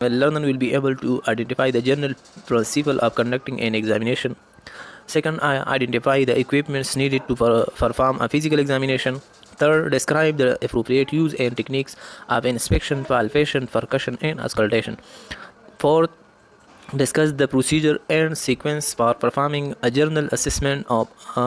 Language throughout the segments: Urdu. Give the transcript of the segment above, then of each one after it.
learner will be able to identify the general principle of conducting an examination. Second, identify the equipments needed to perform a physical examination. Third, describe the appropriate use and techniques of inspection, palpation, percussion, and auscultation. Fourth, discuss the procedure and sequence for performing a general assessment of a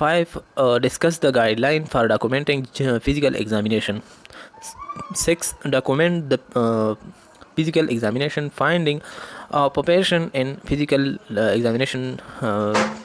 5, discuss the guideline for documenting physical examination. 6, document the physical examination finding preparation in physical examination,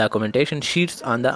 documentation sheets on the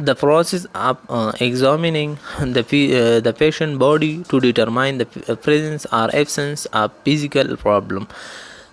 the process of examining the patient body to determine the presence or absence of physical problem।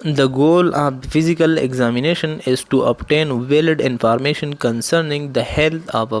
the goal of physical examination is to obtain valid information concerning the health of the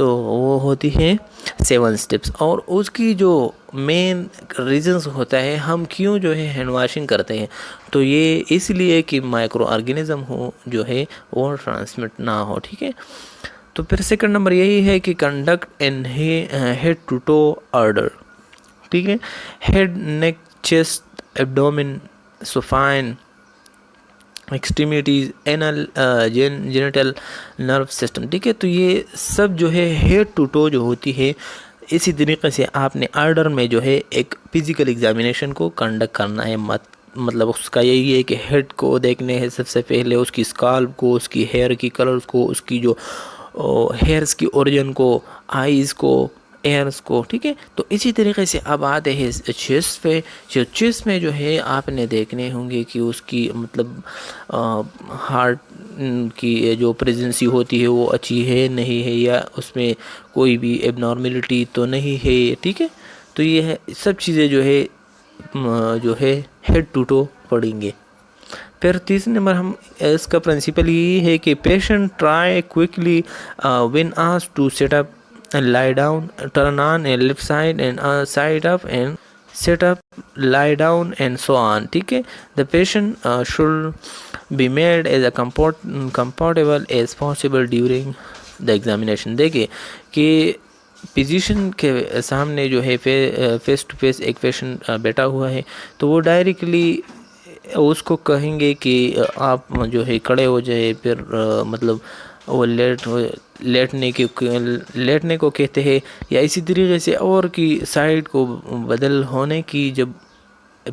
تو وہ ہوتی ہے 7 اسٹیپس، اور اس کی جو مین ریزنز ہوتا ہے ہم کیوں جو ہے ہینڈ واشنگ کرتے ہیں، تو یہ اس لیے کہ مائکرو آرگینزم ہو جو ہے وہ ٹرانسمٹ نہ ہو، ٹھیک ہے۔ تو پھر سیکنڈ نمبر یہی ہے کہ conduct in head to toe order, ٹھیک ہے، head, neck, chest, abdomen, spine, extremities, anal, genital, nerve system, ٹھیک ہے۔ تو یہ سب جو ہے ہیڈ ٹو ٹو جو ہوتی ہے، اسی طریقے سے آپ نے آرڈر میں جو ہے ایک فزیکل ایگزامینیشن کو کنڈکٹ کرنا ہے، مطلب اس کا یہی ہے کہ ہیڈ کو دیکھنے ہے سب سے پہلے، اس کی اسکالپ کو، اس کی ہیئر کی کلرز کو، اس کی جو ہیئرس کی اوریجن کو، آئیز کو، ایئرس کو، ٹھیک ہے۔ تو اسی طریقے سے اب آتے ہیں چیسٹ پہ، جو چیسٹ میں جو ہے آپ نے دیکھنے ہوں گے کہ اس کی مطلب ہارٹ کی جو پریزنسی ہوتی ہے وہ اچھی ہے نہیں ہے، یا اس میں کوئی بھی ایب نارملٹی تو نہیں ہے، ٹھیک ہے۔ تو یہ ہے سب چیزیں جو ہے ہیڈ ٹو ٹو پڑھیں گے۔ پھر تیسرے نمبر ہم اس کا پرنسپل یہ ہے کہ patient try quickly when asked to sit up and lie down, turn on a left side and side up and sit up, lie down and so on، ٹھیک ہے۔ The patient should be made as comfortable as possible during the examination۔ دیکھیں کہ فزیشین کے سامنے جو ہے فیس ٹو فیس ایک پیشنٹ بیٹھا ہوا ہے، تو وہ ڈائریکٹلی اس کو کہیں گے کہ آپ جو ہے کھڑے ہو جائے، پھر مطلب وہ لیٹنے کو کہتے ہیں، یا اسی طریقے سے اور کی سائڈ کو بدل ہونے کی جب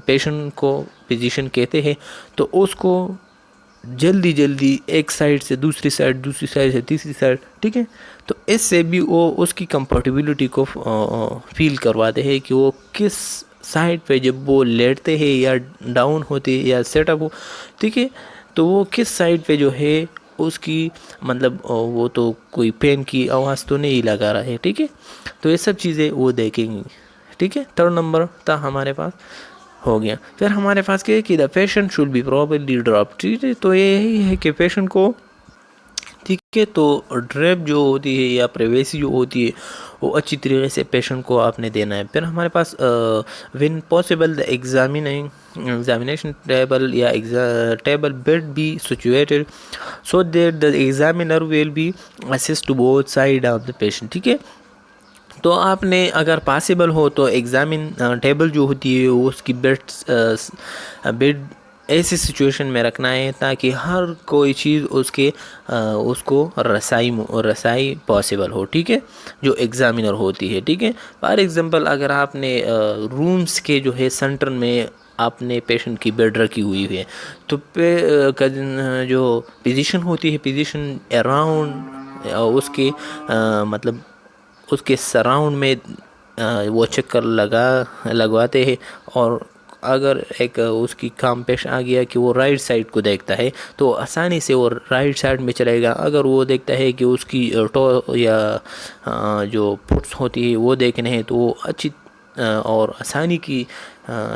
پیشنٹ کو فزیشین کہتے ہیں، تو اس کو جلدی ایک سائڈ سے دوسری سائڈ، دوسری سائڈ سے تیسری سائڈ، ٹھیک ہے۔ تو اس سے بھی وہ اس کی کمفرٹیبلٹی کو فیل کرواتے ہیں کہ وہ کس سائڈ پہ جب وہ لیٹتے ہیں یا ڈاؤن ہوتے یا سیٹ اپ ہو، ٹھیک ہے، تو وہ کس سائڈ پہ جو ہے اس کی مطلب وہ تو کوئی پین کی آواز تو نہیں لگا رہا ہے، ٹھیک ہے۔ تو یہ سب چیزیں وہ دیکھیں گی، ٹھیک ہے۔ تھرڈ نمبر تھا ہمارے پاس ہو گیا۔ پھر ہمارے پاس کیا ہے کہ the patient should be properly drape, ٹھیک ہے۔ تو یہی ہے کہ پیشنٹ کو، ٹھیک ہے، تو ڈریپ جو ہوتی ہے یا پریویسی جو ہوتی ہے وہ اچھی طریقے سے پیشنٹ کو آپ نے دینا ہے۔ پھر ہمارے پاس when possible the examination table یا table bed be situated so that the examiner will be assist to both side of the patient, ٹھیک ہے۔ تو آپ نے اگر پاسبل ہو تو ایگزامن ٹیبل جو ہوتی ہے وہ اس کی بیڈ ایسی سچویشن میں رکھنا ہے تاکہ ہر کوئی چیز اس کو رسائی پاسبل ہو، ٹھیک ہے، جو ایگزامینر ہوتی ہے، ٹھیک ہے۔ فار ایگزامپل اگر آپ نے رومز کے جو ہے سینٹر میں آپ نے پیشنٹ کی بیڈ رکھی ہوئی ہے، تو جو پوزیشن ہوتی ہے، پوزیشن اراؤنڈ اس کے مطلب اس کے سراؤنڈ میں وہ چکر لگواتے ہیں، اور اگر ایک اس کی کام پیش آ گیا کہ وہ رائٹ سائڈ کو دیکھتا ہے تو آسانی سے وہ رائٹ سائڈ میں چلے گا۔ اگر وہ دیکھتا ہے کہ اس کی ٹو یا جو فٹس ہوتی ہے وہ دیکھنے ہیں، تو وہ اچھی اور آسانی کی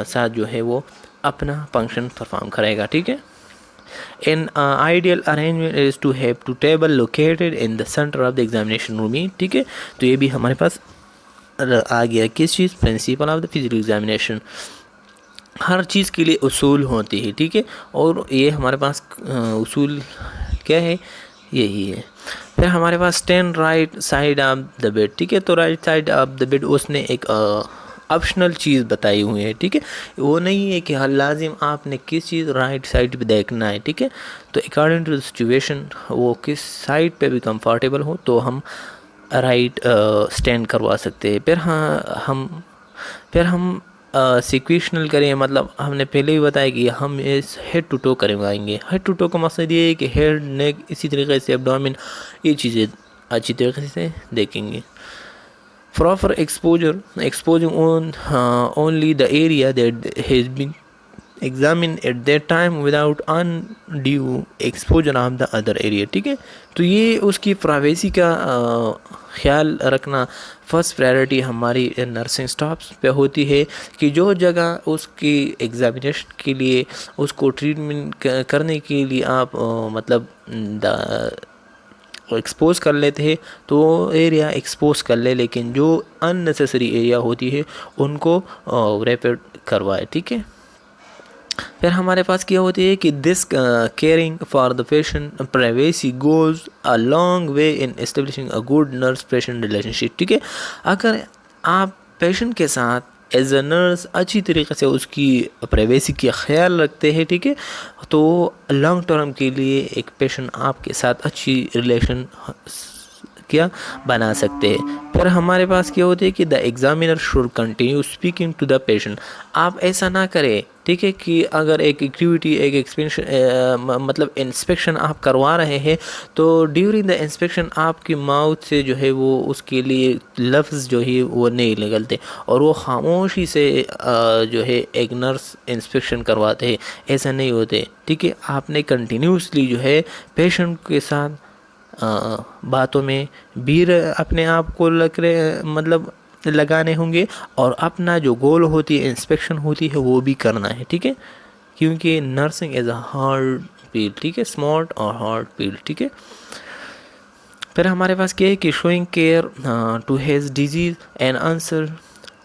ساتھ جو ہے وہ اپنا فنکشن پرفارم کرے گا، ٹھیک ہے۔ An ideal arrangement is to have two tables located in the center of the examination room، ٹھیک ہے۔ تو یہ بھی ہمارے پاس آ گیا کس چیز، principle of the physical examination. ہر چیز کے لیے اصول ہوتی ہے، ٹھیک ہے، اور یہ ہمارے پاس اصول کیا ہے، یہی ہے۔ پھر ہمارے پاس stand right side of the bed, ٹھیک ہے۔ تو right side of the bed اس نے ایک آپشنل چیز بتائی ہوئی ہے، ٹھیک ہے، وہ نہیں ہے کہ لازم آپ نے کس چیز رائٹ سائڈ پہ دیکھنا ہے، ٹھیک ہے۔ تو اکارڈنگ ٹو دا سچویشن وہ کس سائڈ پہ بھی کمفرٹیبل ہو تو ہم رائٹ اسٹینڈ کروا سکتے ہیں۔ پھر ہم سیکویشنل کریں، مطلب ہم نے پہلے ہی بتایا کہ ہم اس ہیڈ ٹو ٹو کروائیں گے۔ ہیڈ ٹو ٹو کا مقصد یہ ہے کہ ہیڈ، نیک، اسی طریقے سے ایبڈومن، یہ چیزیں اچھی طریقے سے دیکھیں گے۔ Proper exposing only the area that has been examined at that time without undue exposure of the other area، ٹھیک ہے۔ تو یہ اس کی پرائیویسی کا خیال رکھنا فرسٹ پرائیورٹی ہماری نرسنگ سٹافس پہ ہوتی ہے کہ جو جگہ اس کی ایگزامینیشن کے لیے، اس کو ٹریٹمنٹ کرنے کے لیے آپ مطلب ایکسپوز کر لیتے ہیں تو وہ ایریا ایکسپوز کر لے، لیکن جو ان نیسیسری ایریا ہوتی ہے ان کو ریپیڈ کروائے، ٹھیک ہے. پھر ہمارے پاس کیا ہوتی ہے کہ this caring for the patient privacy goes a long way in establishing a good nurse patient relationship, ٹھیک ہے. اگر آپ پیشنٹ کے ساتھ ایز اے نرس اچھی طریقے سے اس کی پرائیویسی کا خیال رکھتے ہیں، ٹھیک ہے، تو لانگ ٹرم کے لیے ایک پیشنٹ آپ کے ساتھ اچھی ریلیشن کیا بنا سکتے ہیں. پھر ہمارے پاس کیا ہوتی ہے کہ the examiner should continue speaking to the patient. آپ ایسا نہ کریں، ٹھیک ہے، کہ اگر ایک ایکٹیویٹی ایک ایکسپینشن مطلب انسپیکشن آپ کروا رہے ہیں تو ڈیورنگ دا انسپیکشن آپ کی ماؤتھ سے جو ہے وہ اس کے لیے لفظ جو ہے وہ نہیں نکلتے اور وہ خاموشی سے جو ہے ایک نرس انسپیکشن کرواتے ہیں. ایسا نہیں ہوتے، ٹھیک ہے. آپ نے کنٹینیوسلی جو ہے پیشنٹ کے ساتھ باتوں میں بھی اپنے آپ کو مطلب لگانے ہوں گے، اور اپنا جو گول ہوتی ہے انسپیکشن ہوتی ہے وہ بھی کرنا ہے، ٹھیک ہے، کیونکہ nursing is a hard field, ٹھیک ہے، اسمارٹ اور ہارڈ فیلڈ، ٹھیک ہے. پھر ہمارے پاس کیا ہے کہ showing care to his disease and answer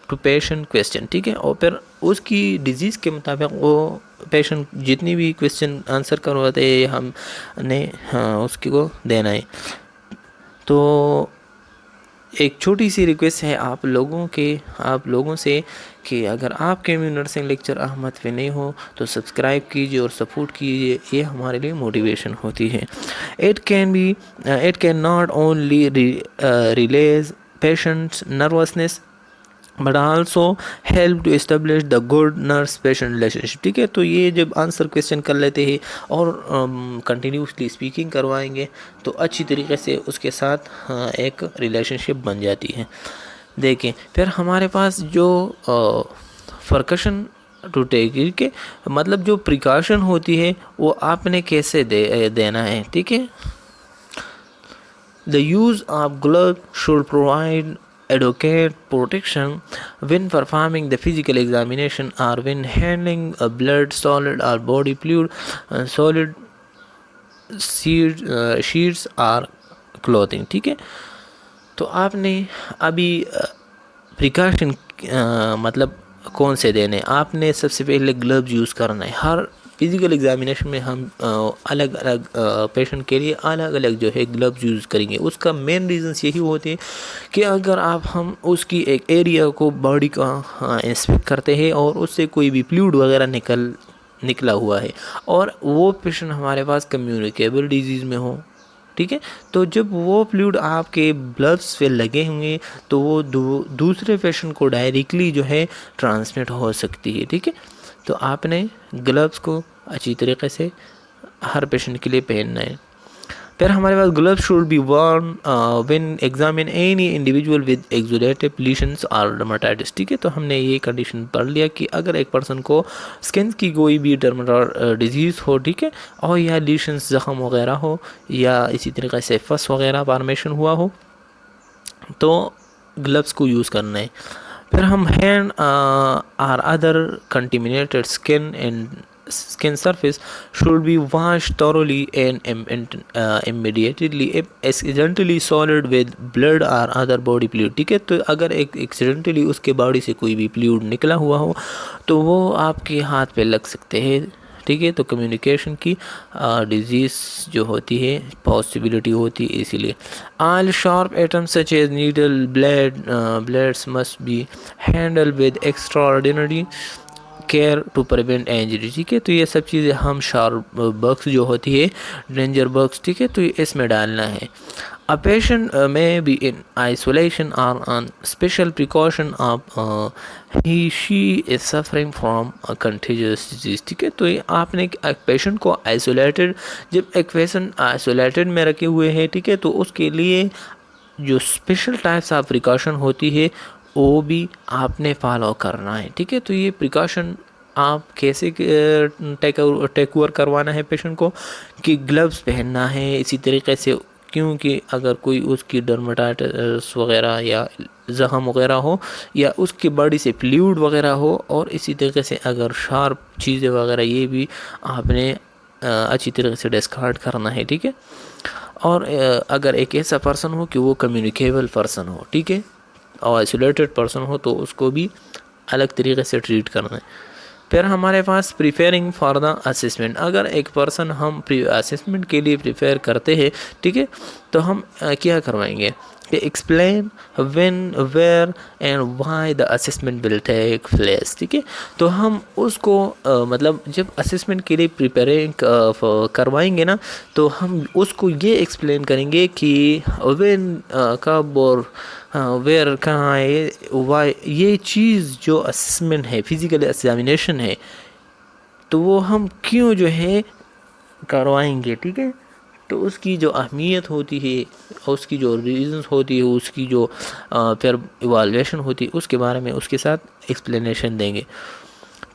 to patient question, ٹھیک ہے، اور پھر اس کی ڈیزیز کے مطابق وہ پیشنٹ جتنی بھی کویسچن آنسر کرواتے ہیں ہم نے اس کو دینا ہے. تو ایک چھوٹی سی ریکویسٹ ہے آپ لوگوں سے کہ اگر آپ کے بھی نرسنگ لیکچر احمد پہ نہیں ہو تو سبسکرائب کیجیے اور سپورٹ کیجیے، یہ ہمارے لیے موٹیویشن ہوتی ہے. It can not only release patients nervousness but also help to establish the good nurse patient relationship, ٹھیک ہے. تو یہ جب آنسر کویسچن کر لیتے ہیں اور کنٹینیوسلی اسپیکنگ کروائیں گے تو اچھی طریقے سے اس کے ساتھ ایک ریلیشن شپ بن جاتی ہے. دیکھیں پھر ہمارے پاس جو فرکشن ٹو ٹیک کے مطلب جو پریکاشن ہوتی ہے وہ آپ نے کیسے دینا ہے، ٹھیک ہے. The use of gloves should provide adequate protection when performing the physical examination or when handling a blood, solid or body fluid, solid sheets or clothing، ٹھیک ہے. تو آپ نے ابھی پریکاشن مطلب کون سے دینے، آپ نے سب سے پہلے گلوز یوز کرنا ہے. ہر فزیکل ایگزامینیشن میں ہم الگ الگ پیشنٹ کے لیے الگ الگ جو ہے گلوز یوز کریں گے. اس کا مین ریزنس یہی ہوتے ہیں کہ اگر ہم اس کی ایک ایریا کو باڈی کا انسپیکٹ کرتے ہیں اور اس سے کوئی بھی فلوئڈ وغیرہ نکلا ہوا ہے اور وہ پیشنٹ ہمارے پاس کمیونیکیبل ڈیزیز میں ہو، ٹھیک ہے، تو جب وہ فلوئڈ آپ کے بلڈس پہ لگے ہوں گے تو وہ دوسرے پیشنٹ کو ڈائریکٹلی جو ہے ٹرانسمٹ ہو سکتی ہے، ٹھیک ہے. تو آپ نے گلوز کو اچھی طریقے سے ہر پیشنٹ کے لیے پہننا ہے. پھر ہمارے پاس gloves should be worn when examine any individual with exudative lesions اور ڈرماٹائٹس، ٹھیک ہے. تو ہم نے یہ کنڈیشن پڑھ لیا کہ اگر ایک پرسن کو اسکن کی کوئی بھی ڈیزیز ہو، ٹھیک ہے، اور یا لیشنس زخم وغیرہ ہو یا اسی طریقے سے فس وغیرہ فارمیشن ہوا ہو تو گلوز کو یوز کرنا ہے. پھر ہم ہینڈ اور other کنٹیمینیٹڈ skin surface should be washed thoroughly and immediately if accidentally soiled with blood or other body fluid، ٹھیک ہے. تو اگر ایکسیڈنٹلی اس کے باڈی سے کوئی بھی فلوئڈ نکلا ہوا ہو تو وہ آپ کے ہاتھ پہ لگ سکتے ہیں، ٹھیک ہے. تو کمیونیکیشن کی ڈیزیز جو ہوتی ہے پاسبلٹی ہوتی ہے، اسی لیے all sharp items such as needle blades must be handled with extraordinary care to prevent injury, ٹھیک ہے. تو یہ سب چیزیں ہم شارپ باکس جو ہوتی ہے ڈینجر باکس، ٹھیک ہے، تو اس میں ڈالنا ہے. A patient may be in isolation or on special precaution of she is suffering from a contagious disease، ٹھیک ہے. تو آپ نے ایک پیشنٹ کو آئسولیٹڈ، جب ایک پیشنٹ آئسولیٹڈ میں رکھے ہوئے ہیں، ٹھیک ہے، تو اس کے لیے جو اسپیشل ٹائپس آف پریکاشن ہوتی ہے وہ بھی آپ نے فالو کرنا ہے، ٹھیک ہے. تو یہ پریکاشن آپ کیسے ٹیک اوور کروانا ہے پیشنٹ کو کہ گلوز پہننا ہے اسی طریقے سے، کیونکہ اگر کوئی اس کی ڈرماٹائٹس وغیرہ یا زخم وغیرہ ہو یا اس کی باڈی سے فلوئڈ وغیرہ ہو اور اسی طریقے سے اگر شارپ چیزیں وغیرہ، یہ بھی آپ نے اچھی طریقے سے ڈسکارڈ کرنا ہے، ٹھیک ہے. اور اگر ایک ایسا پرسن ہو کہ وہ کمیونیکیبل پرسن ہو، ٹھیک ہے، اور آئسولیٹڈ پرسن ہو تو اس کو بھی الگ طریقے سے ٹریٹ کرنا ہے۔ پھر ہمارے پاس پریفیئرنگ فار دا اسسمنٹ، اگر ایک پرسن ہم اسسمنٹ کے لیے پریفیئر کرتے ہیں، ٹھیک ہے، تو ہم کیا کروائیں گے کہ explain when where and why the assessment will take place, ٹھیک ہے، تو ہم اس کو مطلب جب اسسمنٹ کے لیے پریپیئرنگ کروائیں گے نا، تو ہم اس کو یہ ایکسپلین کریں گے کہ وین کب اور ویئر کہاں ہے، وائی، یہ چیز جو اسسمنٹ ہے، فزیکل ایگزامینیشن ہے، تو وہ ہم کیوں جو ہے کروائیں گے، ٹھیک ہے، تو اس کی جو اہمیت ہوتی ہے، اس کی جو ریزنز ہوتی ہے، اس کی جو پھر ایوالویشن ہوتی ہے، اس کے بارے میں اس کے ساتھ ایکسپلینیشن دیں گے۔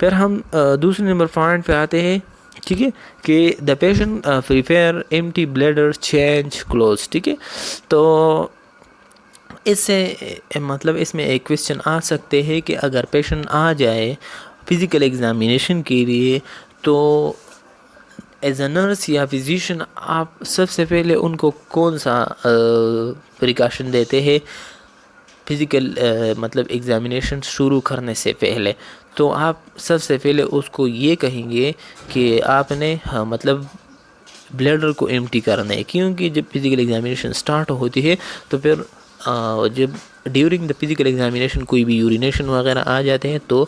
پھر ہم دوسرے نمبر پوائنٹ پہ آتے ہیں، ٹھیک ہے، کہ the patient prefer empty bladder change clothes, ٹھیک ہے، تو اس سے مطلب اس میں ایک کویسچن آ سکتے ہیں کہ اگر پیشنٹ آ جائے فزیکل ایگزامینیشن کے لیے، تو ایز اے نرس یا فزیشین آپ سب سے پہلے ان کو کون سا پریکاشن دیتے ہیں فزیکل مطلب ایگزامینیشن شروع کرنے سے پہلے؟ تو آپ سب سے پہلے اس کو یہ کہیں گے کہ آپ نے مطلب بلیڈر کو ایمٹی کرنا ہے، کیونکہ جب فزیکل ایگزامینیشن سٹارٹ ہوتی ہے تو پھر جب ڈیورنگ دا فزیکل ایگزامینیشن کوئی بھی یورینیشن وغیرہ آ جاتے ہیں تو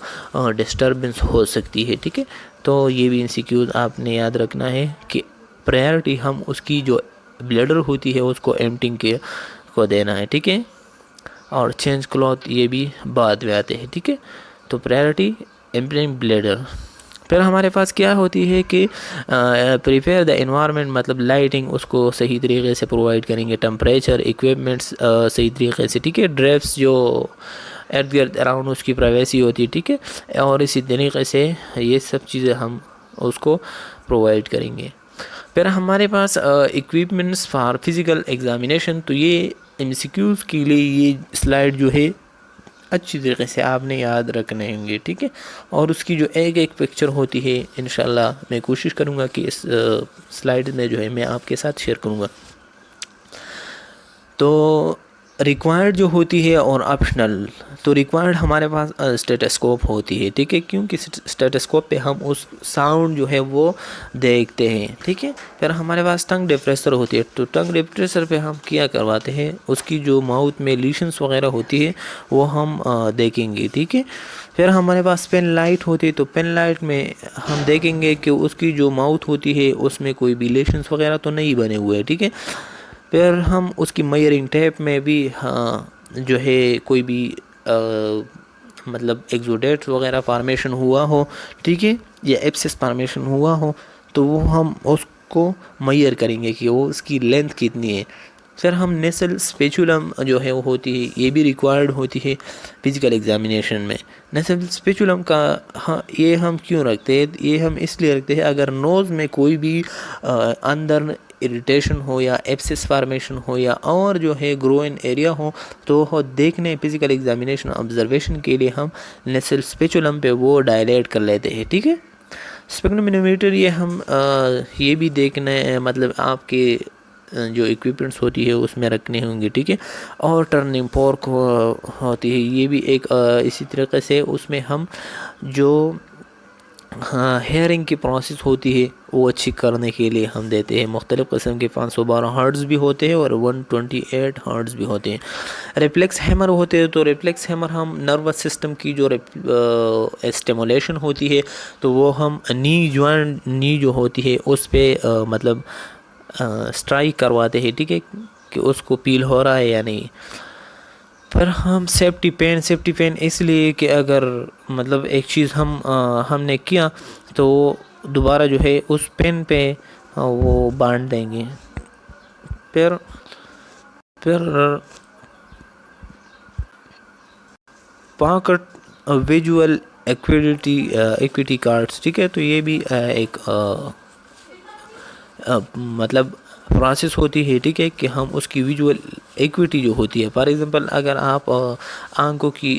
ڈسٹربنس ہو سکتی ہے، ٹھیک ہے، تو یہ بھی انسیکیوز آپ نے یاد رکھنا ہے کہ پرائرٹی ہم اس کی جو بلیڈر ہوتی ہے اس کو ایمٹنگ کے کو دینا ہے، ٹھیک ہے، اور چینج کلوتھ یہ بھی بعد میں آتے ہیں، ٹھیک ہے، تو پرائرٹی ایمپٹنگ بلیڈر۔ پھر ہمارے پاس کیا ہوتی ہے کہ پریپیئر دا انوائرمنٹ، مطلب لائٹنگ اس کو صحیح طریقے سے پرووائڈ کریں گے، ٹمپریچر، ایکوپمنٹس صحیح طریقے سے، ٹھیک ہے، ڈریپس جو ارد گرد اراؤنڈ اس کی پرائیویسی ہوتی ہے، ٹھیک ہے، اور اسی طریقے سے یہ سب چیزیں ہم اس کو پرووائڈ کریں گے۔ پھر ہمارے پاس ایکوپمنٹس فار فزیکل ایگزامینیشن، تو یہ ایم سی کیوز کے لیے یہ سلائڈ جو ہے اچھی طریقے سے آپ نے یاد رکھنے ہوں گے، ٹھیک ہے، اور اس کی جو ایک پکچر ہوتی ہے انشاءاللہ میں کوشش کروں گا کہ اس سلائڈ میں جو ہے میں آپ کے ساتھ شیئر کروں گا۔ تو ریکوائرڈ جو ہوتی ہے اور آپشنل، تو ریکوائرڈ ہمارے پاس اسٹیٹسکوپ ہوتی ہے، ٹھیک ہے، کیونکہ اسٹیٹسکوپ پہ ہم اس ساؤنڈ جو ہے وہ دیکھتے ہیں، ٹھیک ہے۔ پھر ہمارے پاس ٹنگ ڈپریسر ہوتی ہے، تو ٹنگ ڈپریسر پہ ہم کیا کرواتے ہیں، اس کی جو ماؤتھ میں لیشنس وغیرہ ہوتی ہے وہ ہم دیکھیں گے، ٹھیک ہے۔ پھر ہمارے پاس پین لائٹ ہوتی ہے، تو پین لائٹ میں ہم دیکھیں گے کہ اس کی جو ماؤتھ ہوتی ہے اس میں کوئی بھی لیشنس وغیرہ تو نہیں بنے ہوئے، ٹھیک ہے۔ پھر ہم اس کی میئرنگ ٹیپ میں بھی جو ہے کوئی بھی مطلب ایگزوڈیٹ وغیرہ فارمیشن ہوا ہو، ٹھیک ہے، یا ایپسس فارمیشن ہوا ہو تو وہ ہم اس کو میئر کریں گے کہ وہ اس کی لینتھ کتنی ہے۔ پھر ہم نیسل اسپیچولم جو ہے وہ ہوتی ہے، یہ بھی ریکوائرڈ ہوتی ہے فزیکل ایگزامینیشن میں۔ نیسل اسپیچولم کا یہ ہم کیوں رکھتے ہیں؟ یہ ہم اس لیے رکھتے ہیں اگر نوز میں کوئی بھی اندر اریٹیشن ہو یا ایپسس فارمیشن ہو یا اور جو ہے گروئن ایریا ہو تو دیکھنے فزیکل ایگزامینیشن آبزرویشن کے لیے ہم نیسل اسپیچولم پہ وہ ڈائلیٹ کر لیتے ہیں، ٹھیک ہے۔ اسپیکٹرومیٹر یہ ہم یہ بھی دیکھنا ہے، مطلب آپ کے جو ایکوپمنٹس ہوتی ہے اس میں رکھنے ہوں گے، ٹھیک ہے، اور ٹرننگ فورک ہوتی ہے، یہ بھی ایک اسی طریقے سے اس میں ہم جو ہیئرنگ کی پروسیس ہوتی ہے وہ اچھی کرنے کے لیے ہم دیتے ہیں۔ مختلف قسم کے 512 ہرٹز بھی ہوتے ہیں اور 128 ہرٹز بھی ہوتے ہیں۔ ریفلیکس ہیمر ہوتے ہیں، تو ریفلیکس ہیمر ہم نروس سسٹم کی جو اسٹیمولیشن ہوتی ہے تو وہ ہم نی جوائنٹ نی جو ہوتی ہے اس پہ مطلب اسٹرائک کرواتے ہیں، ٹھیک ہے، کہ اس کو پیل ہو رہا ہے یا نہیں۔ پھر ہم سیفٹی پین اس لیے کہ اگر مطلب ایک چیز ہم نے کیا تو دوبارہ جو ہے اس پین پہ وہ باندھ دیں گے۔ پھر پاکٹ ویژول ایکویٹی کارڈز، ٹھیک ہے، تو یہ بھی ایک مطلب پروسیس ہوتی ہے، ٹھیک ہے، کہ ہم اس کی ویژول ایکویٹی جو ہوتی ہے، فار ایگزامپل اگر آپ آنکھوں کی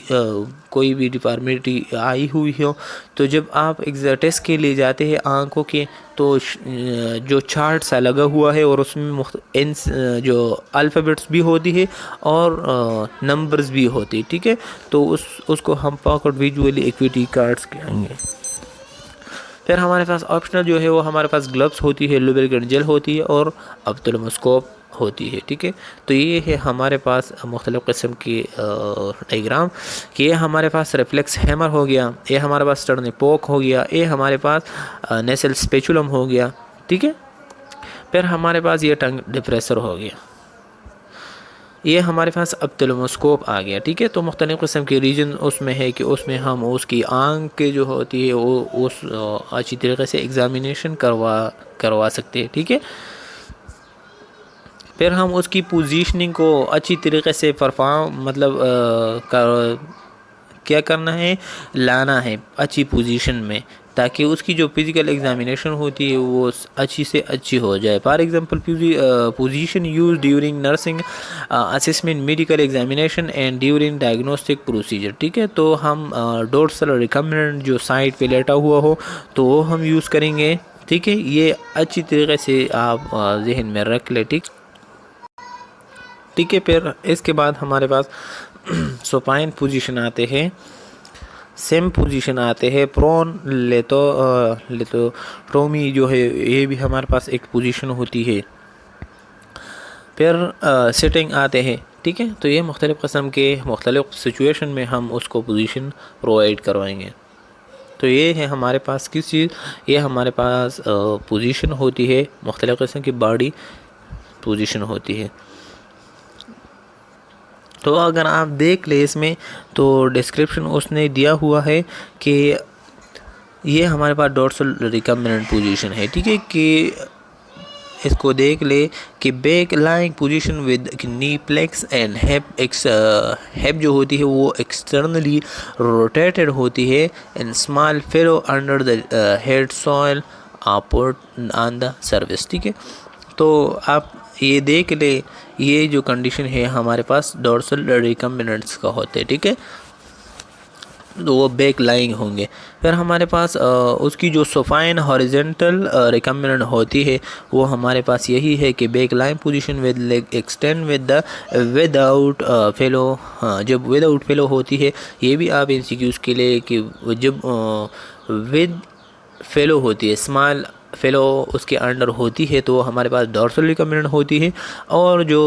کوئی بھی ڈپارمیٹی آئی ہوئی ہو، تو جب آپ ٹیسٹ کے لیے جاتے ہیں آنکھوں کے، تو جو چارٹ سا لگا ہوا ہے اور اس میں جو الفابیٹس بھی ہوتی ہے اور نمبرز بھی ہوتی ہے، ٹھیک ہے، تو اس کو ہم پاکٹ ویژولی ایکویٹی کارڈس کہیں گے۔ پھر ہمارے پاس آپشنل جو ہے وہ ہمارے پاس گلوز ہوتی ہے، لوبریکینٹ جیل ہوتی ہے اور اپتھلموسکوپ ہوتی ہے، ٹھیک ہے۔ تو یہ ہے ہمارے پاس مختلف قسم کی ڈائیگرام، کہ یہ ہمارے پاس ریفلیکس ہیمر ہو گیا، یہ ہمارے پاس ٹرنی پوک ہو گیا، یہ ہمارے پاس نیسل اسپیچولم ہو گیا، ٹھیک ہے۔ پھر ہمارے پاس یہ ٹنگ ڈپریسر ہو گیا، یہ ہمارے پاس اپتھلموسکوپ آ گیا، ٹھیک ہے۔ تو مختلف قسم کے ریجن اس میں ہے کہ اس میں ہم اس کی آنکھ کے جو ہوتی ہے وہ اس اچھی طریقے سے ایگزامینیشن کروا سکتے ہیں، ٹھیک ہے۔ پھر ہم اس کی پوزیشننگ کو اچھی طریقے سے کیا کرنا ہے، لانا ہے اچھی پوزیشن میں، تاکہ اس کی جو فزیکل ایگزامینیشن ہوتی ہے وہ اچھی سے اچھی ہو جائے۔ For example position use during nursing assessment, medical examination and during diagnostic procedure, ٹھیک ہے۔ تو ہم ڈورسل ریکمبیننٹ جو سائڈ پہ لیٹا ہوا ہو تو وہ ہم یوز کریں گے، ٹھیک ہے۔ یہ اچھی طریقے سے آپ ذہن میں رکھ لیں، ٹھیک ہے۔ پھر اس کے بعد ہمارے پاس سوپائن پوزیشن آتے ہیں، سیم پوزیشن آتے ہیں، پرون لیتوٹومی جو ہے یہ بھی ہمارے پاس ایک پوزیشن ہوتی ہے۔ پھر سٹنگ آتے ہیں، ٹھیک ہے۔ تو یہ مختلف قسم کے مختلف سچویشن میں ہم اس کو پوزیشن پرووائڈ کروائیں گے۔ تو یہ ہے ہمارے پاس کس چیز، یہ ہمارے پاس پوزیشن ہوتی ہے، مختلف قسم کی باڈی پوزیشن ہوتی ہے۔ تو اگر آپ دیکھ لیں اس میں تو ڈسکرپشن اس نے دیا ہوا ہے کہ یہ ہمارے پاس ڈورسل ریکمبیننٹ پوزیشن ہے، ٹھیک ہے، کہ اس کو دیکھ لے کہ back lying position with knee flex and hip جو ہوتی ہے وہ ایکسٹرنلی روٹیٹڈ ہوتی ہے، and small pillow under the head سوئل پٹ آن دا سروس، ٹھیک ہے۔ تو آپ یہ دیکھ لیں، یہ جو کنڈیشن ہے ہمارے پاس ڈورسل ریکمبیننٹس کا ہوتے، ٹھیک ہے، تو وہ بیک لائنگ ہوں گے۔ پھر ہمارے پاس اس کی جو سوفائن ہاریزنٹل ریکمبیننٹ ہوتی ہے وہ ہمارے پاس یہی ہے کہ back line position with league extend with out fellow, جب ود آؤٹ فیلو ہوتی ہے، یہ بھی آپ انسیکیوز کے لیے کہ جب ود فیلو ہوتی ہے، اسمال فیلو اس کے انڈر ہوتی ہے تو ہمارے پاس ڈورسل ریکمبیننٹ ہوتی ہے، اور جو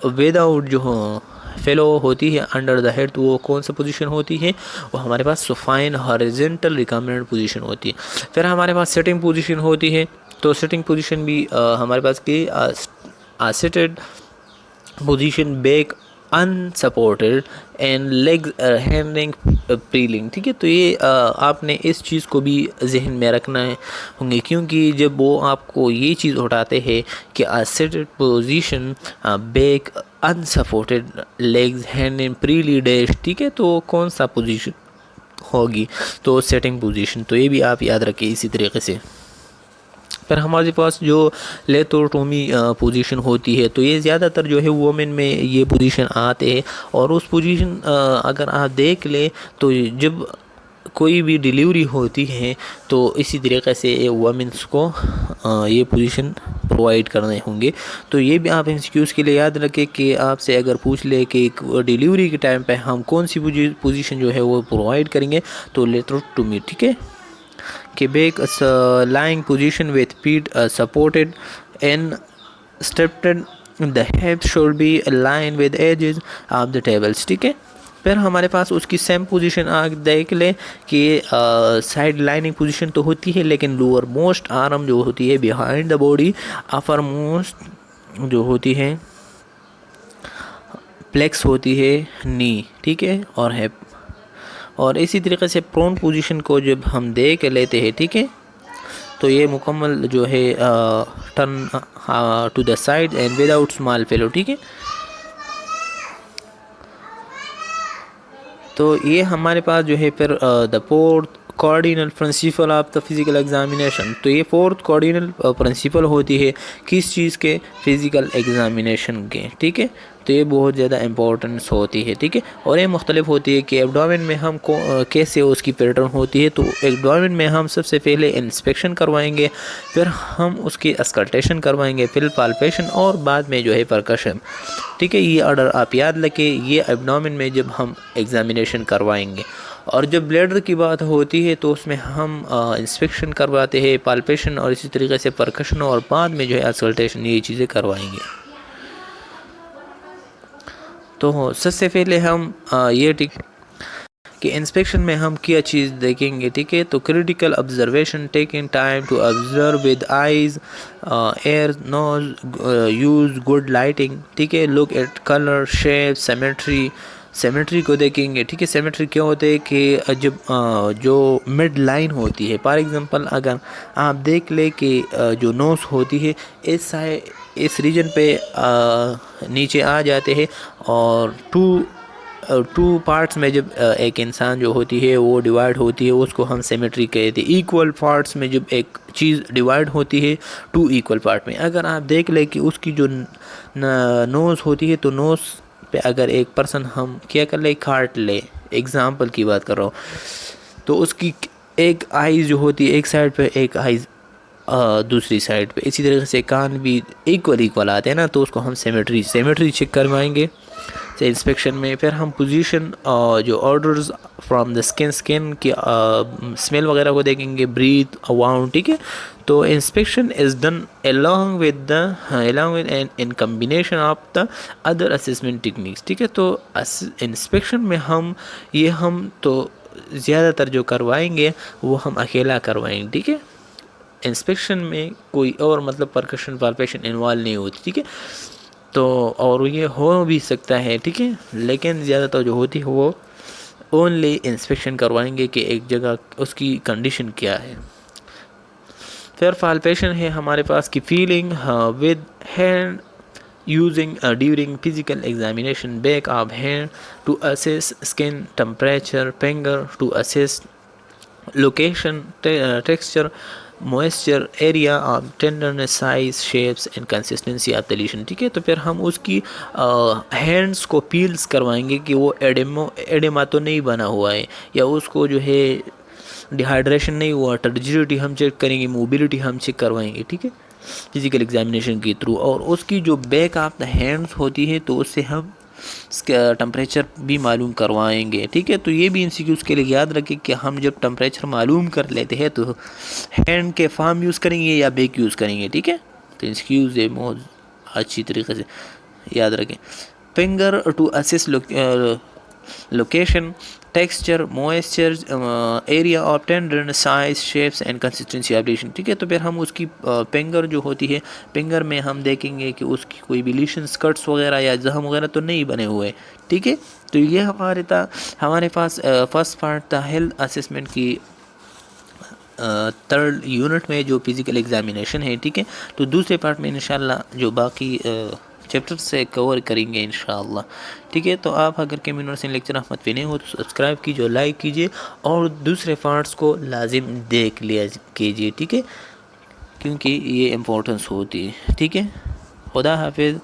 ود آؤٹ جو فیلو ہوتی ہے انڈر دا ہیڈ تو وہ کون سا پوزیشن ہوتی ہے، وہ ہمارے پاس سوفائن ہاریزنٹل ریکمبیننٹ پوزیشن ہوتی ہے۔ پھر ہمارے پاس سٹنگ پوزیشن ہوتی ہے، تو سٹنگ پوزیشن بھی ہمارے پاس کی seated position, back unsupported and legs hanging freely, ٹھیک ہے۔ تو یہ آپ نے اس چیز کو بھی ذہن میں رکھنا ہوں گے، کیونکہ جب وہ آپ کو یہ چیز اٹھاتے ہیں کہ seated position, back unsupported, legs hanging freely ڈیش، ٹھیک ہے، تو کون سا پوزیشن ہوگی، تو سیٹنگ پوزیشن، تو یہ بھی آپ یاد رکھیں اسی طریقے سے۔ پھر ہمارے پاس جو لیتوٹومی پوزیشن ہوتی ہے تو یہ زیادہ تر جو ہے وومن میں یہ پوزیشن آتے ہیں، اور اس پوزیشن اگر آپ دیکھ لیں تو جب کوئی بھی ڈیلیوری ہوتی ہے تو اسی طریقے سے وومنس کو یہ پوزیشن پرووائڈ کرنے ہوں گے۔ تو یہ بھی آپ انسیکیوز کے لیے یاد رکھیں کہ آپ سے اگر پوچھ لے کہ ڈیلیوری کے ٹائم پہ ہم کون سی پوزیشن جو ہے وہ پرووائڈ کریں گے، تو لیتوٹومی، ٹھیک ہے، کہ back lying position with feet supported and stepped, the hips should be aligned with edges of the tables، ٹھیک ہے۔ پھر ہمارے پاس اس کی سیم پوزیشن دیکھ لیں کہ سائڈ لائننگ پوزیشن تو ہوتی ہے، لیکن لوور موسٹ آرم جو ہوتی ہے behind the body, upper most جو ہوتی ہے پلیکس ہوتی ہے نی، ٹھیک ہے، اور ہیپ، اور اسی طریقے سے پرون پوزیشن کو جب ہم دیکھ لیتے ہیں، ٹھیک ہے، تو یہ مکمل جو ہے turn to the side and without small pillow, ٹھیک ہے۔ تو یہ ہمارے پاس جو ہے پھر the fourth cardinal principle of the physical examination. تو یہ فورتھ کارڈینل پرنسپل ہوتی ہے کس چیز کے؟ فزیکل ایگزامینیشن کے. ٹھیک ہے، تو یہ بہت زیادہ امپورٹنس ہوتی ہے. ٹھیک ہے، اور یہ مختلف ہوتی ہے کہ ایبڈومن میں ہم کو کیسے اس کی پیٹرن ہوتی ہے. تو ایبڈومن میں ہم سب سے پہلے انسپیکشن کروائیں گے، پھر ہم اس کی اسکلٹیشن کروائیں گے، پھر پالپیشن، اور بعد میں جو ہے پرکشن. ٹھیک ہے، یہ آرڈر آپ یاد رکھیں، یہ ایبڈومن میں جب ہم ایگزامینیشن کروائیں گے. اور جب بلیڈر کی بات ہوتی ہے تو اس میں ہم انسپیکشن کرواتے ہیں، پالپیشن، اور اسی طریقے سے پرکشن، اور بعد میں جو ہے اسکلٹیشن، یہ چیزیں کروائیں گے. تو سب سے پہلے ہم یہ کہ انسپیکشن میں ہم کیا چیز دیکھیں گے. ٹھیک ہے، تو critical observation, taking time to observe with eyes, ear, nose, use good lighting. ٹھیک ہے، look at colour, shape, symmetry کو دیکھیں گے. ٹھیک ہے، سیمیٹری کیا ہوتے ہے کہ جب جو مڈ لائن ہوتی ہے، فار ایگزامپل اگر آپ دیکھ لیں کہ جو نوز ہوتی ہے اس ریجن پہ نیچے آ جاتے ہیں، اور ٹو پارٹس میں جب ایک انسان جو ہوتی ہے وہ ڈیوائڈ ہوتی ہے، اس کو ہم سیمیٹری کہتے ہیں. ایکول پارٹس میں جب ایک چیز ڈیوائڈ ہوتی ہے 2 ایکول پارٹ میں، اگر آپ دیکھ لیں کہ اس کی جو نوز ہوتی ہے، تو نوز پہ اگر ایک پرسن ہم کیا کر لیں، کاٹ لے، ایگزامپل کی بات کر رہا ہوں، تو اس کی ایک آئیز جو ہوتی ہے ایک سائڈ پہ، ایک آئیز دوسری سائڈ پہ. اسی طریقے سے کان بھی ایکول آتے ہیں نا، تو اس کو ہم سیمیٹری چیک کروائیں گے انسپیکشن میں. پھر ہم پوزیشن، جو آرڈرز فرام دا اسکن کی اسمیل وغیرہ کو دیکھیں گے، بریتھ، واؤنڈ. ٹھیک ہے، تو inspection is done along with in combination of the other assessment techniques. ٹھیک ہے، تو انسپیکشن میں ہم تو زیادہ تر جو کروائیں گے وہ ہم اکیلا کروائیں گے. ٹھیک ہے، انسپیکشن میں کوئی اور مطلب پرکشن، پالپیشن انوالو نہیں ہوتی. ٹھیک ہے، تو اور یہ ہو بھی سکتا ہے. ٹھیک ہے، لیکن زیادہ تر جو ہوتی ہے وہ اونلی انسپیکشن کروائیں گے کہ ایک جگہ اس کی کنڈیشن کیا ہے. پھر پالپیشن ہے ہمارے پاس کی feeling with hand using during physical examination, back of hand to assess skin temperature, finger to assess location, texture, moisture, area of tenderness, size, shapes and consistency of the lesion. ٹھیک ہے، تو پھر ہم اس کی ہینڈس کو پیلز کروائیں گے کہ وہ ایڈیما تو نہیں بنا ہوا ہے، یا اس کو جو ہے ڈیہائیڈریشن نہیں ہوا، ٹرجیڈیٹی ہم چیک کریں گے، موبیلٹی ہم چیک کروائیں گے. ٹھیک ہے، فزیکل ایگزامینیشن کے تھرو. اور اس کی جو بیک آف دا ہینڈس ہوتی ہے تو اس سے ہم اس کا ٹمپریچر بھی معلوم کروائیں گے. ٹھیک ہے، تو یہ بھی انسیکیوز کے لیے یاد رکھیں کہ ہم جب ٹمپریچر معلوم کر لیتے ہیں تو ہینڈ کے فارم یوز کریں گے یا بیک یوز کریں گے. ٹھیک ہے، تو انسیکیوز یہ بہت اچھی طریقے سے یاد رکھیں. Finger to assess location, texture, moisture, area of tenderness, size, shapes and consistency of lesion. ٹھیک ہے، تو پھر ہم اس کی فنگر جو ہوتی ہے، فنگر میں ہم دیکھیں گے کہ اس کی کوئی بھی لیشنز، کٹس وغیرہ یا زخم وغیرہ تو نہیں بنے ہوئے. ٹھیک ہے، تو یہ ہمارے پاس فرسٹ پارٹ تھا ہیلتھ اسسمنٹ کی تھرڈ یونٹ میں جو فزیکل ایگزامینیشن ہے. ٹھیک ہے، تو دوسرے پارٹ میں انشاءاللہ جو باقی چیپٹر سے کور کریں گے انشاءاللہ. ٹھیک ہے، تو آپ اگر کمیونٹی لیکچر احمد پہ نہیں ہو تو سبسکرائب کیجیے، لائک کیجیے، اور دوسرے پارٹس کو لازم دیکھ لیا کیجیے. ٹھیک ہے، کیونکہ یہ امپورٹنس ہوتی ہے. ٹھیک ہے، خدا حافظ.